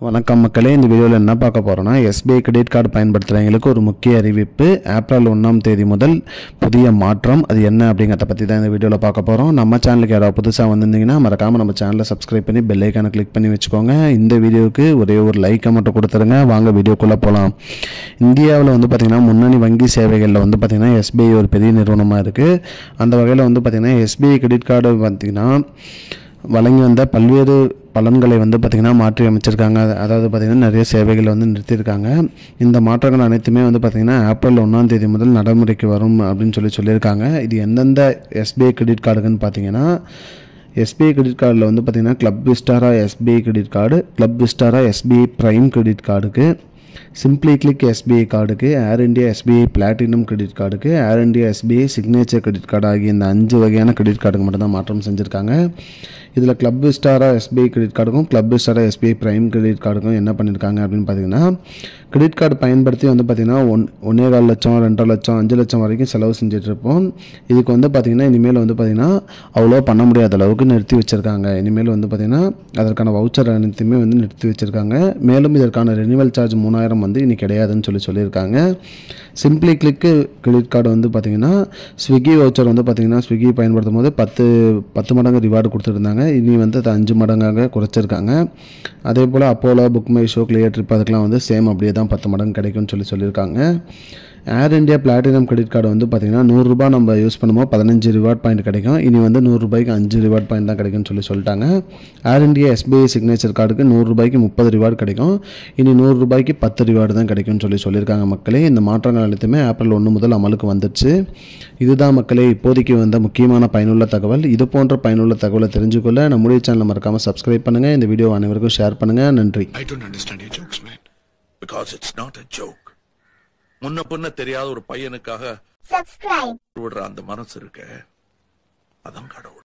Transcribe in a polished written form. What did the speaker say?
வணக்கம் மக்களே, இந்த வீடியோவில் என்ன பார்க்க போகிறோன்னா, எஸ்பிஐ கிரெடிட் கார்டு பயன்படுத்துகிறவங்களுக்கு ஒரு முக்கிய அறிவிப்பு. ஏப்ரல் 1 முதல் புதிய மாற்றம் அது என்ன அப்படிங்கிறத பற்றி தான் இந்த வீடியோவில் பார்க்க போகிறோம். நம்ம சேனலுக்கு யாராவது புதுசாக வந்திருந்தீங்கன்னா மறக்காமல் நம்ம சேனலை சப்ஸ்கிரைப் பண்ணி பெல் ஐக்கானை கிளிக் பண்ணி வச்சுக்கோங்க. இந்த வீடியோவுக்கு ஒரே ஒரு லைக்கை மட்டும் கொடுத்துருங்க. வாங்க வீடியோக்குள்ளே போகலாம். இந்தியாவில் பார்த்திங்கன்னா முன்னணி வங்கி சேவைகளில் பார்த்திங்கன்னா எஸ்பிஐ ஒரு பெரிய நிறுவனமாக இருக்குது. அந்த வகையில் பார்த்திங்கன்னா எஸ்பிஐ கிரெடிட் கார்டு பார்த்திங்கன்னா வழங்கி வந்த பல்வேறு பலன்களை பார்த்திங்கன்னா மாற்றி அமைச்சிருக்காங்க. அதாவது பார்த்திங்கன்னா நிறைய சேவைகளை நிறுத்தியிருக்காங்க. இந்த மாற்றங்கள் அனைத்துமே பார்த்திங்கன்னா ஏப்ரல் 1 முதல் நடைமுறைக்கு வரும் அப்படின்னு சொல்லியிருக்காங்க. இது எந்தெந்த எஸ்பிஐ கிரெடிட் கார்டுக்குன்னு பார்த்தீங்கன்னா, எஸ்பிஐ கிரெடிட் கார்டில் பார்த்திங்கன்னா club Vistara SBI credit card, club Vistara SBI prime credit கார்டுக்கு, சிம்பிளி கிளிக் எஸ்பிஐ கார்டுக்கு, Air India SBI platinum credit கார்டுக்கு, Air India SBI signature credit card ஆகிய இந்த 5 வகையான கிரெடிட் கார்டுக்கு மட்டும்தான் மாற்றம் செஞ்சுருக்காங்க. இதில் கிளப் விஸ்டாரா எஸ்பிஐ கிரெடிட் கார்டுக்கும் club Vistara SBI prime credit கார்டுக்கும் என்ன பண்ணியிருக்காங்க அப்படின்னு பார்த்தீங்கன்னா, கிரெடிட் கார்டு பயன்படுத்தி பார்த்திங்கன்னா 1.25 லட்சம், 2.5 லட்சம், 5 லட்சம் வரைக்கும் செலவு செஞ்சிட்ருப்போம். இதுக்கு பார்த்திங்கன்னா இனிமேல் பார்த்திங்கன்னா அவ்வளோ பண்ண முடியாத அளவுக்கு நிறுத்தி வச்சுருக்காங்க. இனிமேல் பார்த்திங்கன்னா அதற்கான வவுச்சர் அனைத்துமே நிறுத்தி வச்சுருக்காங்க. மேலும் இதற்கான ரெனிவல் சார்ஜ் 3000 இனி கிடையாதுன்னு சொல்லியிருக்காங்க. சிம்பிளி கிளிக்கு கிரெடிட் கார்டு பார்த்திங்கன்னா ஸ்விக்கி வவுச்சர் பார்த்திங்கன்னா ஸ்விக்கி பயன்படுத்தும் போது 10 மடங்கு ரிவார்டு கொடுத்துருந்தாங்க. இனி அது 5 மடங்காக குறைச்சிருக்காங்க. அதே போல் Apollo, Book My Show, Cleartrip அதுக்கெலாம் சேம் அப்படியே தான் 10 மடங்கு கிடைக்கும்னு சொல்லியிருக்காங்க. Air India platinum credit card பார்த்திங்கன்னா 100 ரூபாய் நம்ம யூஸ் பண்ணும்போது 15 ரிவார்ட் பாயிண்ட் கிடைக்கும். இனி 100 ரூபாய்க்கு 5 ரிவார்ட் பாயிண்ட் தான் கிடைக்கும்னு சொல்லிட்டாங்க. ஏர் இந்தியா எஸ்பிஐ சிக்னேச்சர் கார்டுக்கு 100 ரூபாய்க்கு 30 ரிவார்டு கிடைக்கும். இனி 100 ரூபாய்க்கு 10 ரிவார்டு தான் கிடைக்கும்னு சொல்லியிருக்காங்க. மக்களே, இந்த மாற்றங்கள் அனைத்துமே ஏப்ரல் 1 முதல் அமலுக்கு வந்துடுச்சு. இதுதான் மக்களே இப்போதைக்கு வந்த முக்கியமான பயனுள்ள தகவல். இது போன்ற பயனுள்ள தகவலை தெரிஞ்சுக்கொள்ள நம்முடைய சேனலை மறக்காமல் சப்ஸ்கிரைப் பண்ணுங்கள். இந்த வீடியோ அனைவருக்கும் ஷேர் பண்ணுங்கள். நன்றி. I don't understand your jokes, man. Because it's not a joke. முன்ன பின்ன தெரியாத ஒரு பையனுக்காக விடுற அந்த மனசு இருக்க, அதான் கடவுள்.